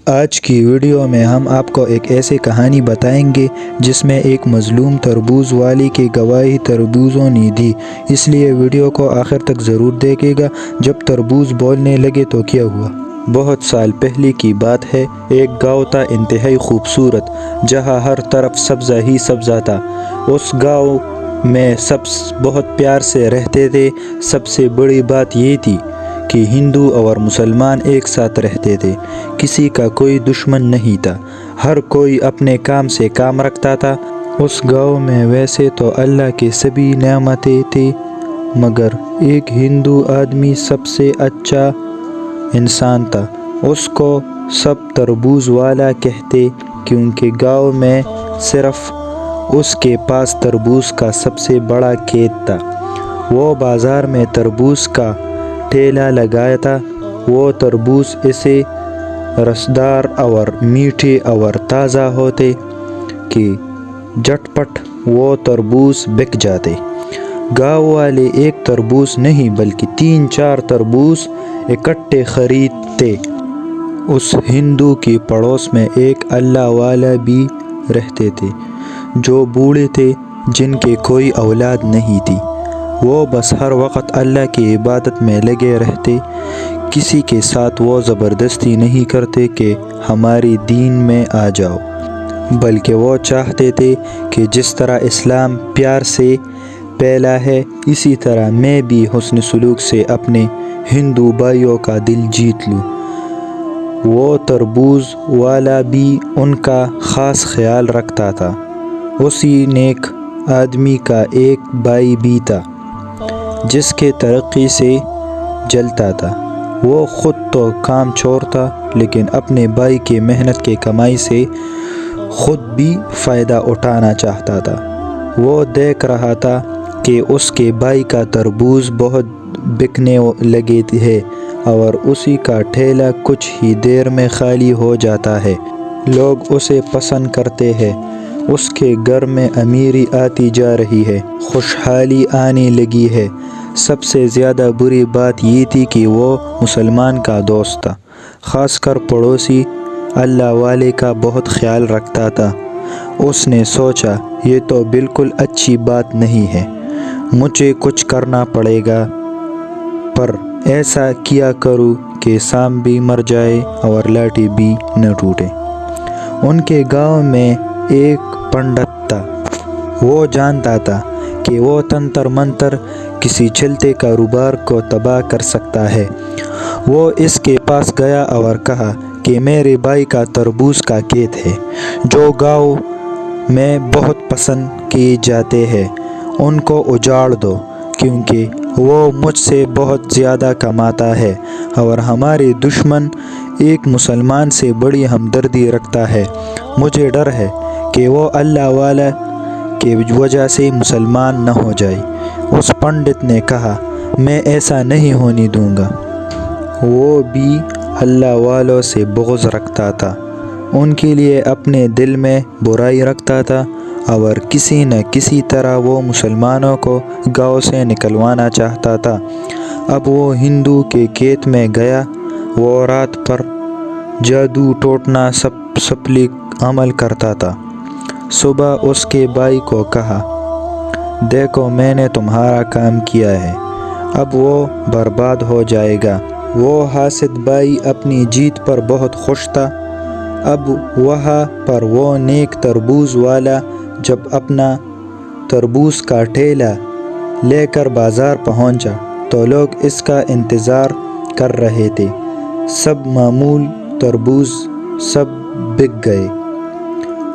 آج کی ویڈیو میں ہم آپ کو ایک ایسی کہانی بتائیں گے جس میں ایک مظلوم تربوز والی کی گواہی تربوزوں نے دی، اس لیے ویڈیو کو آخر تک ضرور دیکھے گا۔ جب تربوز بولنے لگے تو کیا ہوا؟ بہت سال پہلے کی بات ہے، ایک گاؤں تھا انتہائی خوبصورت، جہاں ہر طرف سبزہ ہی سبزہ تھا۔ اس گاؤں میں سب بہت پیار سے رہتے تھے۔ سب سے بڑی بات یہ تھی کہ ہندو اور مسلمان ایک ساتھ رہتے تھے، کسی کا کوئی دشمن نہیں تھا، ہر کوئی اپنے کام سے کام رکھتا تھا۔ اس گاؤں میں ویسے تو اللہ کی سبھی نعمتیں تھیں، مگر ایک ہندو آدمی سب سے اچھا انسان تھا۔ اس کو سب تربوز والا کہتے، کیونکہ گاؤں میں صرف اس کے پاس تربوز کا سب سے بڑا کھیت تھا۔ وہ بازار میں تربوز کا ٹھیلا لگاتا۔ وہ تربوز اسے رسدار اور میٹھے اور تازہ ہوتے کہ جھٹ پٹ وہ تربوز بک جاتے۔ گاؤں والے ایک تربوز نہیں بلکہ 3-4 تربوز اکٹھے خریدتے۔ اس ہندو کی پڑوس میں ایک اللہ والا بھی رہتے تھے، جو بوڑھے تھے، جن کے کوئی اولاد نہیں تھی۔ وہ بس ہر وقت اللہ کی عبادت میں لگے رہتے۔ کسی کے ساتھ وہ زبردستی نہیں کرتے کہ ہماری دین میں آ جاؤ، بلکہ وہ چاہتے تھے کہ جس طرح اسلام پیار سے پھیلا ہے، اسی طرح میں بھی حسن سلوک سے اپنے ہندو بھائیوں کا دل جیت لوں۔ وہ تربوز والا بھی ان کا خاص خیال رکھتا تھا۔ اسی نیک آدمی کا ایک بھائی بھی تھا، جس کے ترقی سے جلتا تھا۔ وہ خود تو کام چور تھا، لیکن اپنے بھائی کی محنت کی کمائی سے خود بھی فائدہ اٹھانا چاہتا تھا۔ وہ دیکھ رہا تھا کہ اس کے بھائی کا تربوز بہت بکنے لگے ہے اور اسی کا ٹھیلا کچھ ہی دیر میں خالی ہو جاتا ہے۔ لوگ اسے پسند کرتے ہیں، اس کے گھر میں امیری آتی جا رہی ہے، خوشحالی آنے لگی ہے۔ سب سے زیادہ بری بات یہ تھی کہ وہ مسلمان کا دوست تھا، خاص کر پڑوسی اللہ والے کا بہت خیال رکھتا تھا۔ اس نے سوچا، یہ تو بالکل اچھی بات نہیں ہے، مجھے کچھ کرنا پڑے گا، پر ایسا کیا کروں کہ سانپ بھی مر جائے اور لاٹھی بھی نہ ٹوٹے۔ ان کے گاؤں میں ایک پنڈت تھا۔ وہ جانتا تھا کہ وہ تنتر منتر کسی چلتے کاروبار کو تباہ کر سکتا ہے۔ وہ اس کے پاس گیا اور کہا کہ میرے بھائی کا تربوز کا کھیت ہے، جو گاؤں میں بہت پسند کیے جاتے ہیں، ان کو اجاڑ دو، کیونکہ وہ مجھ سے بہت زیادہ کماتا ہے اور ہمارے دشمن ایک مسلمان سے بڑی ہمدردی رکھتا ہے۔ مجھے ڈر ہے کہ وہ اللہ والا کی وجہ سے مسلمان نہ ہو جائے۔ اس پنڈت نے کہا، میں ایسا نہیں ہونے دوں گا۔ وہ بھی اللہ والوں سے بغض رکھتا تھا، ان کے لیے اپنے دل میں برائی رکھتا تھا، اور کسی نہ کسی طرح وہ مسلمانوں کو گاؤں سے نکلوانا چاہتا تھا۔ اب وہ ہندو کے کھیت میں گیا۔ وہ رات پر جادو ٹوٹنا سپلی عمل کرتا تھا۔ صبح اس کے بھائی کو کہا، دیکھو میں نے تمہارا کام کیا ہے، اب وہ برباد ہو جائے گا۔ وہ حاسد بھائی اپنی جیت پر بہت خوش تھا۔ اب وہاں پر وہ نیک تربوز والا جب اپنا تربوز کا ٹھیلا لے کر بازار پہنچا تو لوگ اس کا انتظار کر رہے تھے۔ سب معمول تربوز سب بک گئے۔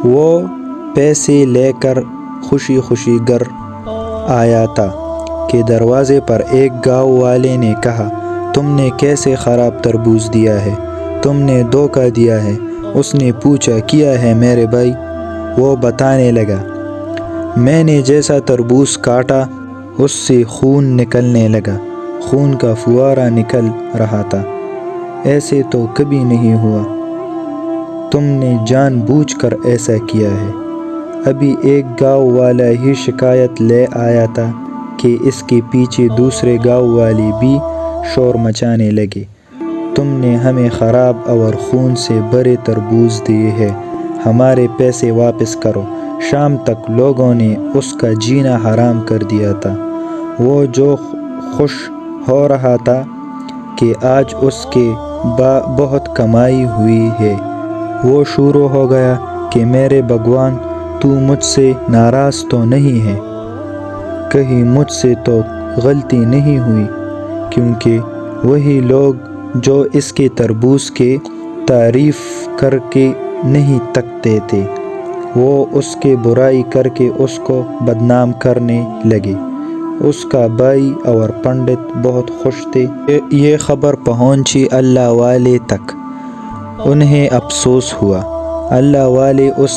وہ پیسے لے کر خوشی خوشی گھر آیا تھا کہ دروازے پر ایک گاؤں والے نے کہا، تم نے کیسے خراب تربوز دیا ہے؟ تم نے دھوکہ دیا ہے۔ اس نے پوچھا، کیا ہے میرے بھائی؟ وہ بتانے لگا، میں نے جیسا تربوز کاٹا اس سے خون نکلنے لگا، خون کا فوارہ نکل رہا تھا۔ ایسے تو کبھی نہیں ہوا، تم نے جان بوجھ کر ایسا کیا ہے۔ ابھی ایک گاؤں والا ہی شکایت لے آیا تھا کہ اس کے پیچھے دوسرے گاؤں والے بھی شور مچانے لگے۔ تم نے ہمیں خراب اور خون سے بھرے تربوز دیے ہیں، ہمارے پیسے واپس کرو۔ شام تک لوگوں نے اس کا جینا حرام کر دیا تھا۔ وہ جو خوش ہو رہا تھا کہ آج اس کے بہت کمائی ہوئی ہے، وہ شروع ہو گیا کہ میرے بھگوان، تو مجھ سے ناراض تو نہیں ہے؟ کہیں مجھ سے تو غلطی نہیں ہوئی؟ کیونکہ وہی لوگ جو اس کے تربوز کی تعریف کر کے نہیں تکتے تھے، وہ اس کے برائی کر کے اس کو بدنام کرنے لگے۔ اس کا بھائی اور پنڈت بہت خوش تھے۔ یہ خبر پہنچی اللہ والے تک، انہیں افسوس ہوا۔ اللہ والے اس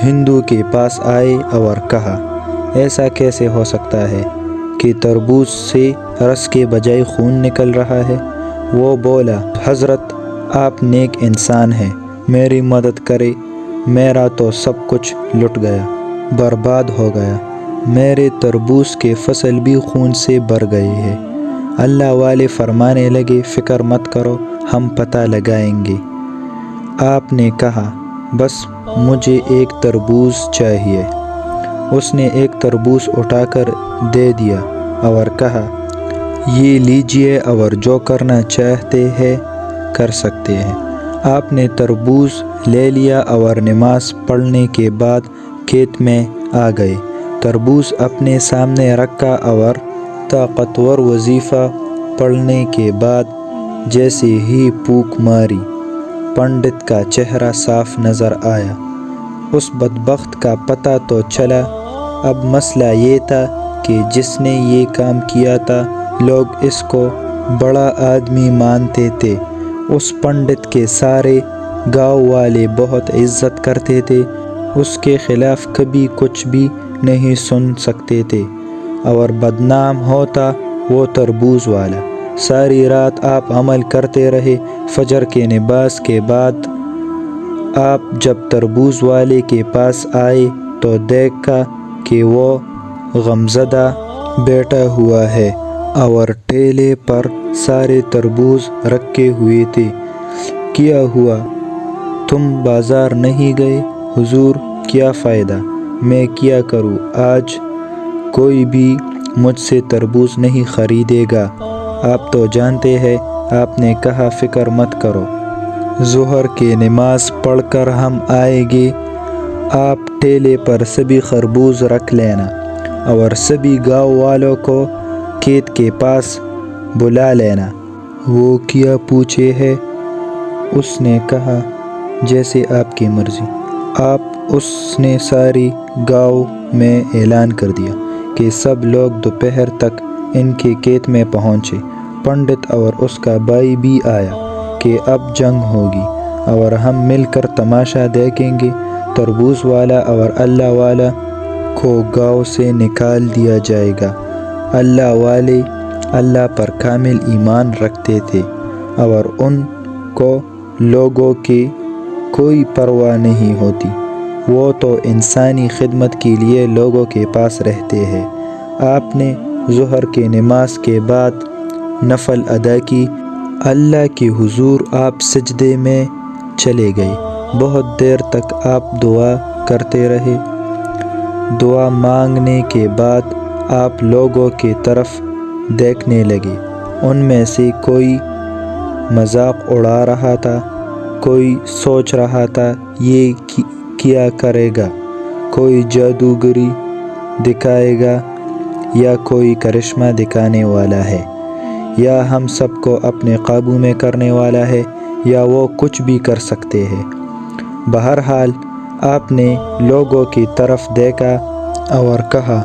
ہندو کے پاس آئے اور کہا، ایسا کیسے ہو سکتا ہے کہ تربوز سے رس کے بجائے خون نکل رہا ہے؟ وہ بولا، حضرت آپ نیک انسان ہیں، میری مدد کرے، میرا تو سب کچھ لٹ گیا، برباد ہو گیا، میرے تربوز کے فصل بھی خون سے بھر گئے ہیں۔ اللہ والے فرمانے لگے، فکر مت کرو، ہم پتہ لگائیں گے۔ آپ نے کہا، بس مجھے ایک تربوز چاہیے۔ اس نے ایک تربوز اٹھا کر دے دیا اور کہا، یہ لیجئے اور جو کرنا چاہتے ہیں کر سکتے ہیں۔ آپ نے تربوز لے لیا اور نماز پڑھنے کے بعد کھیت میں آ گئے۔ تربوز اپنے سامنے رکھا اور طاقتور وظیفہ پڑھنے کے بعد جیسے ہی پھونک ماری، پنڈت کا چہرہ صاف نظر آیا۔ اس بدبخت کا پتہ تو چلا۔ اب مسئلہ یہ تھا کہ جس نے یہ کام کیا تھا، لوگ اس کو بڑا آدمی مانتے تھے۔ اس پنڈت کے سارے گاؤں والے بہت عزت کرتے تھے، اس کے خلاف کبھی کچھ بھی نہیں سن سکتے تھے، اور بدنام ہوتا وہ تربوز والا۔ ساری رات آپ عمل کرتے رہے۔ فجر کے نماز کے بعد آپ جب تربوز والے کے پاس آئے تو دیکھا کہ وہ غمزدہ بیٹھا ہوا ہے اور ٹھیلے پر سارے تربوز رکھے ہوئے تھے۔ کیا ہوا؟ تم بازار نہیں گئے؟ حضور، کیا فائدہ، میں کیا کروں، آج کوئی بھی مجھ سے تربوز نہیں خریدے گا۔ آپ تو جانتے ہیں، آپ نے کہا فکر مت کرو، ظہر کی نماز پڑھ کر ہم آئیں گے، آپ ٹھیلے پر سبھی خربوز رکھ لینا اور سبھی گاؤں والوں کو کھیت کے پاس بلا لینا۔ وہ کیا پوچھے ہے؟ اس نے کہا، جیسے آپ کی مرضی۔ اس نے ساری گاؤں میں اعلان کر دیا کہ سب لوگ دوپہر تک ان کے کھیت میں پہنچے۔ پنڈت اور اس کا بھائی بھی آیا کہ اب جنگ ہوگی اور ہم مل کر تماشا دیکھیں گے۔ تربوز والا اور اللہ والا کو گاؤں سے نکال دیا جائے گا۔ اللہ والے اللہ پر کامل ایمان رکھتے تھے اور ان کو لوگوں کی کوئی پرواہ نہیں ہوتی، وہ تو انسانی خدمت کے لیے لوگوں کے پاس رہتے ہیں۔ آپ نے ظہر کی نماز کے بعد نفل ادا کی۔ اللہ کے حضور آپ سجدے میں چلے گئے۔ بہت دیر تک آپ دعا کرتے رہے۔ دعا مانگنے کے بعد آپ لوگوں کی طرف دیکھنے لگے۔ ان میں سے کوئی مذاق اڑا رہا تھا، کوئی سوچ رہا تھا یہ کیا کرے گا، کوئی جادوگری دکھائے گا یا کوئی کرشمہ دکھانے والا ہے، یا ہم سب کو اپنے قابو میں کرنے والا ہے، یا وہ کچھ بھی کر سکتے ہیں۔ بہرحال آپ نے لوگوں کی طرف دیکھا اور کہا،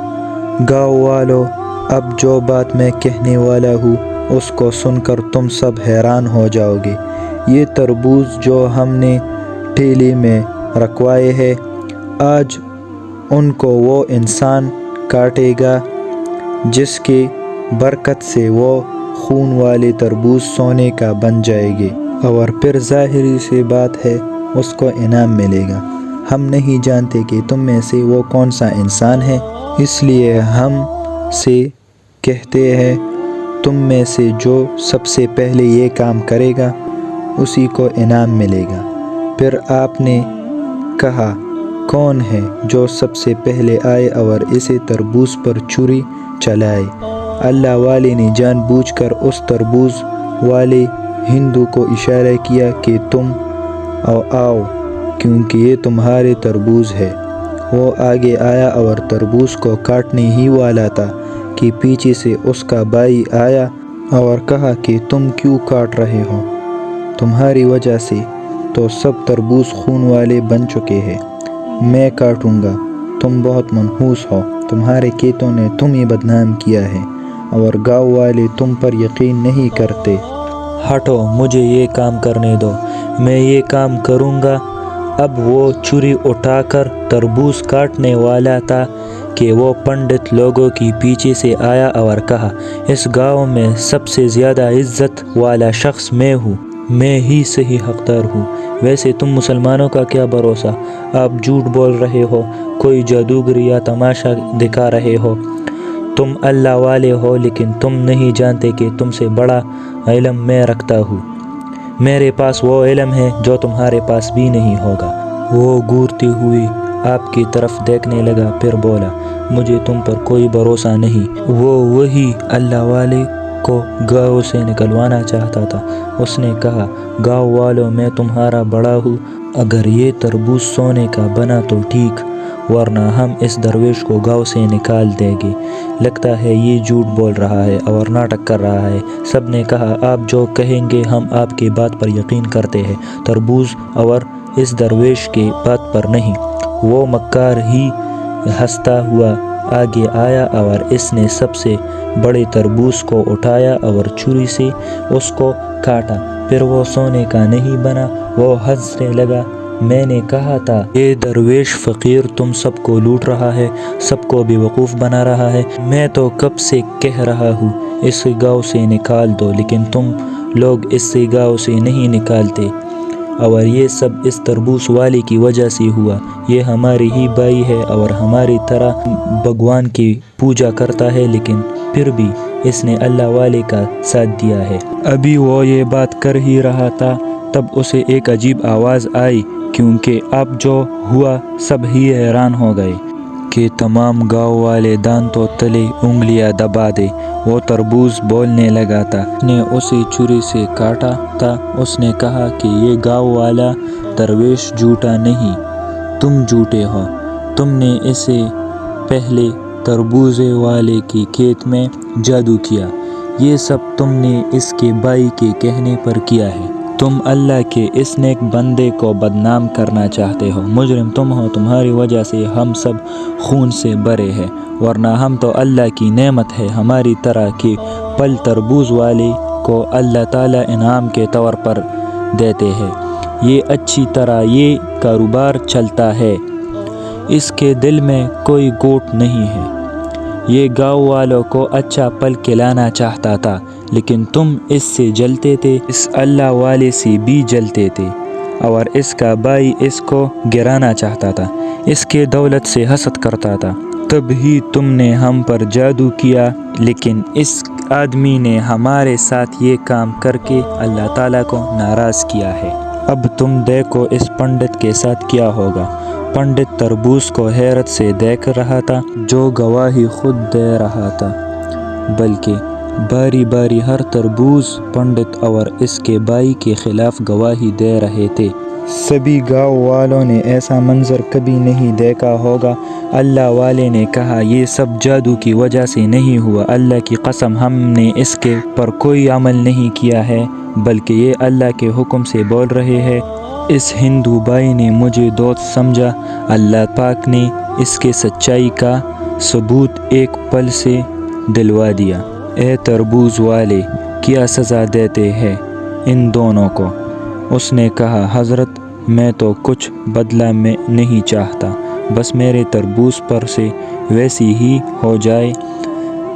گاؤں والو، اب جو بات میں کہنے والا ہوں اس کو سن کر تم سب حیران ہو جاؤ گے۔ یہ تربوز جو ہم نے ٹھیلے میں رکھوائے ہیں، آج ان کو وہ انسان کاٹے گا جس کی برکت سے وہ خون والے تربوز سونے کا بن جائے گے، اور پھر ظاہری سی بات ہے اس کو انعام ملے گا۔ ہم نہیں جانتے کہ تم میں سے وہ کون سا انسان ہے، اس لیے ہم سے کہتے ہیں تم میں سے جو سب سے پہلے یہ کام کرے گا اسی کو انعام ملے گا۔ پھر آپ نے کہا کون ہے جو سب سے پہلے آئے اور اسے تربوز پر چھری چلائے؟ اللہ والے نے جان بوجھ کر اس تربوز والے ہندو کو اشارہ کیا کہ تم آؤ کیونکہ یہ تمہارے تربوز ہے۔ وہ آگے آیا اور تربوز کو کاٹنے ہی والا تھا کہ پیچھے سے اس کا بھائی آیا اور کہا کہ تم کیوں کاٹ رہے ہو؟ تمہاری وجہ سے تو سب تربوز خون والے بن چکے ہیں۔ میں کاٹوں گا، تم بہت منحوس ہو، تمہارے کھیتوں نے تمہیں بدنام کیا ہے اور گاؤں والے تم پر یقین نہیں کرتے۔ ہٹو، مجھے یہ کام کرنے دو، میں یہ کام کروں گا۔ اب وہ چھری اٹھا کر تربوز کاٹنے والا تھا کہ وہ پنڈت لوگوں کی پیچھے سے آیا اور کہا اس گاؤں میں سب سے زیادہ عزت والا شخص میں ہوں، میں ہی صحیح حقدار ہوں۔ ویسے تم مسلمانوں کا کیا بھروسہ؟ آپ جھوٹ بول رہے ہو، کوئی جادوگری یا تماشا دکھا رہے ہو۔ تم اللہ والے ہو لیکن تم نہیں جانتے کہ تم سے بڑا علم میں رکھتا ہوں۔ میرے پاس وہ علم ہے جو تمہارے پاس بھی نہیں ہوگا۔ وہ گھورتی ہوئی آپ کی طرف دیکھنے لگا، پھر بولا مجھے تم پر کوئی بھروسہ نہیں۔ وہ وہی اللہ والے کو گاؤں سے نکلوانا چاہتا تھا۔ اس نے کہا گاؤں والوں میں تمہارا بڑا ہوں، اگر یہ تربوز سونے کا بنا تو ٹھیک، ورنہ ہم اس درویش کو گاؤں سے نکال دیں گے۔ لگتا ہے یہ جھوٹ بول رہا ہے اور ناٹک کر رہا ہے۔ سب نے کہا آپ جو کہیں گے ہم آپ کی بات پر یقین کرتے ہیں، تربوز اور اس درویش کے بات پر نہیں۔ وہ مکار ہی ہنستا ہوا آگے آیا اور اس نے سب سے بڑے تربوز کو اٹھایا اور چھری سے اس کو کاٹا۔ پھر وہ سونے کا نہیں بنا۔ وہ ہنسنے لگا، میں نے کہا تھا یہ درویش فقیر تم سب کو لوٹ رہا ہے، سب کو بیوقوف بنا رہا ہے۔ میں تو کب سے کہہ رہا ہوں اس گاؤں سے نکال دو، لیکن تم لوگ اس سے گاؤں سے نہیں نکالتے، اور یہ سب اس تربوز والے کی وجہ سے ہوا۔ یہ ہمارے ہی بھائی ہے اور ہماری طرح بھگوان کی پوجا کرتا ہے، لیکن پھر بھی اس نے اللہ والے کا ساتھ دیا ہے۔ ابھی وہ یہ بات کر ہی رہا تھا، تب اسے ایک عجیب آواز آئی، کیونکہ اب جو ہوا سب ہی حیران ہو گئے کہ تمام گاؤں والے دانتوں تلے انگلیاں دبا دے۔ وہ تربوز بولنے لگا تھا، اس نے اسے چھری سے کاٹا تھا۔ اس نے کہا کہ یہ گاؤں والا درویش جھوٹا نہیں، تم جھوٹے ہو۔ تم نے اسے پہلے تربوز والے کے کھیت میں جادو کیا، یہ سب تم نے اس کے بھائی کے کہنے پر کیا ہے۔ تم اللہ کے اس نیک بندے کو بدنام کرنا چاہتے ہو، مجرم تم ہو، تمہاری وجہ سے ہم سب خون سے بھرے ہیں، ورنہ ہم تو اللہ کی نعمت ہے۔ ہماری طرح کے پھل تربوز والے کو اللہ تعالیٰ انعام کے طور پر دیتے ہیں۔ یہ اچھی طرح یہ کاروبار چلتا ہے، اس کے دل میں کوئی گوٹ نہیں ہے۔ یہ گاؤں والوں کو اچھا پھل کھلانا چاہتا تھا، لیکن تم اس سے جلتے تھے، اس اللہ والے سے بھی جلتے تھے، اور اس کا بھائی اس کو گرانا چاہتا تھا، اس کے دولت سے حسد کرتا تھا۔ تب ہی تم نے ہم پر جادو کیا، لیکن اس آدمی نے ہمارے ساتھ یہ کام کر کے اللہ تعالیٰ کو ناراض کیا ہے۔ اب تم دیکھو اس پنڈت کے ساتھ کیا ہوگا۔ پنڈت تربوز کو حیرت سے دیکھ رہا تھا، جو گواہی خود دے رہا تھا، بلکہ باری باری ہر تربوز پنڈت اور اس کے بھائی کے خلاف گواہی دے رہے تھے۔ سبھی گاؤں والوں نے ایسا منظر کبھی نہیں دیکھا ہوگا۔ اللہ والے نے کہا یہ سب جادو کی وجہ سے نہیں ہوا، اللہ کی قسم ہم نے اس کے پر کوئی عمل نہیں کیا ہے، بلکہ یہ اللہ کے حکم سے بول رہے ہیں۔ اس ہندو بھائی نے مجھے دوست سمجھا، اللہ پاک نے اس کے سچائی کا ثبوت ایک پل سے دلوا دیا۔ اے تربوز والے، کیا سزا دیتے ہیں ان دونوں کو؟ اس نے کہا حضرت میں تو کچھ بدلہ میں نہیں چاہتا، بس میرے تربوز پر سے ویسی ہی ہو جائے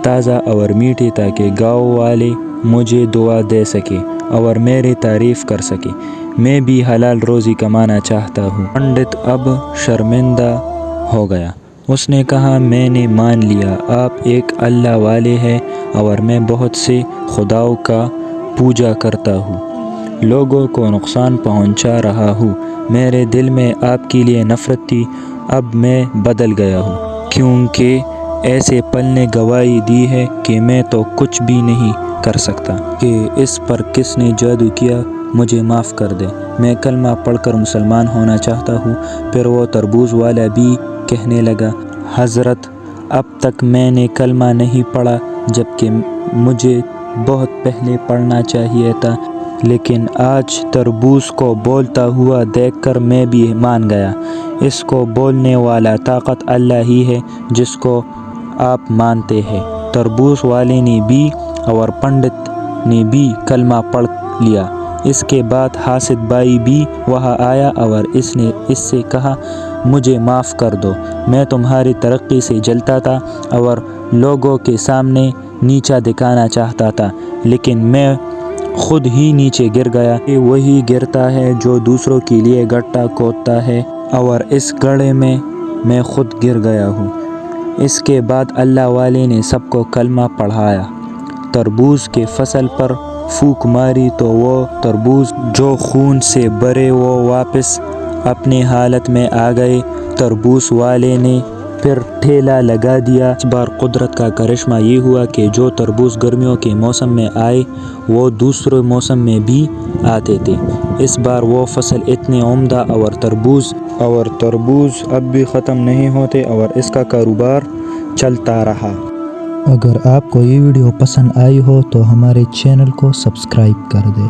تازہ اور میٹھی، تاکہ گاؤں والے مجھے دعا دے سکے اور میری تعریف کر سکے۔ میں بھی حلال روزی کمانا چاہتا ہوں۔ پنڈت اب شرمندہ ہو گیا، اس نے کہا میں نے مان لیا آپ ایک اللہ والے ہیں اور میں بہت سے خداؤں کا پوجا کرتا ہوں، لوگوں کو نقصان پہنچا رہا ہوں، میرے دل میں آپ کے لیے نفرت تھی، اب میں بدل گیا ہوں، کیونکہ ایسے پل نے گواہی دی ہے کہ میں تو کچھ بھی نہیں کر سکتا کہ اس پر کس نے جادو کیا، مجھے معاف کر دے، میں کلمہ پڑھ کر مسلمان ہونا چاہتا ہوں۔ پھر وہ تربوز والا بھی کہنے لگا، حضرت اب تک میں نے کلمہ نہیں پڑھا جبکہ مجھے بہت پہلے پڑھنا چاہیے تھا، لیکن آج تربوز کو بولتا ہوا دیکھ کر میں بھی مان گیا، اس کو بولنے والا طاقت اللہ ہی ہے جس کو آپ مانتے ہیں۔ تربوز والے نے بھی اور پنڈت نے بھی کلمہ پڑھ لیا۔ اس کے بعد حاسد بھائی بھی وہاں آیا اور اس نے اس سے کہا، مجھے معاف کر دو، میں تمہاری ترقی سے جلتا تھا اور لوگوں کے سامنے نیچا دکھانا چاہتا تھا، لیکن میں خود ہی نیچے گر گیا، وہی گرتا ہے جو دوسروں کے لیے گڈھا کھودتا ہے اور اس گڑھے میں میں خود گر گیا ہوں۔ اس کے بعد اللہ والے نے سب کو کلمہ پڑھایا، تربوز کے فصل پر پھونک ماری تو وہ تربوز جو خون سے بھرے وہ واپس اپنی حالت میں آ گئے۔ تربوز والے نے پھر ٹھیلا لگا دیا۔ اس بار قدرت کا کرشمہ یہ ہوا کہ جو تربوز گرمیوں کے موسم میں آئے وہ دوسرے موسم میں بھی آتے تھے۔ اس بار وہ فصل اتنے عمدہ اور تربوز اب بھی ختم نہیں ہوتے اور اس کا کاروبار چلتا رہا۔ اگر آپ کو یہ ویڈیو پسند آئی ہو تو ہمارے چینل کو سبسکرائب کر دیں۔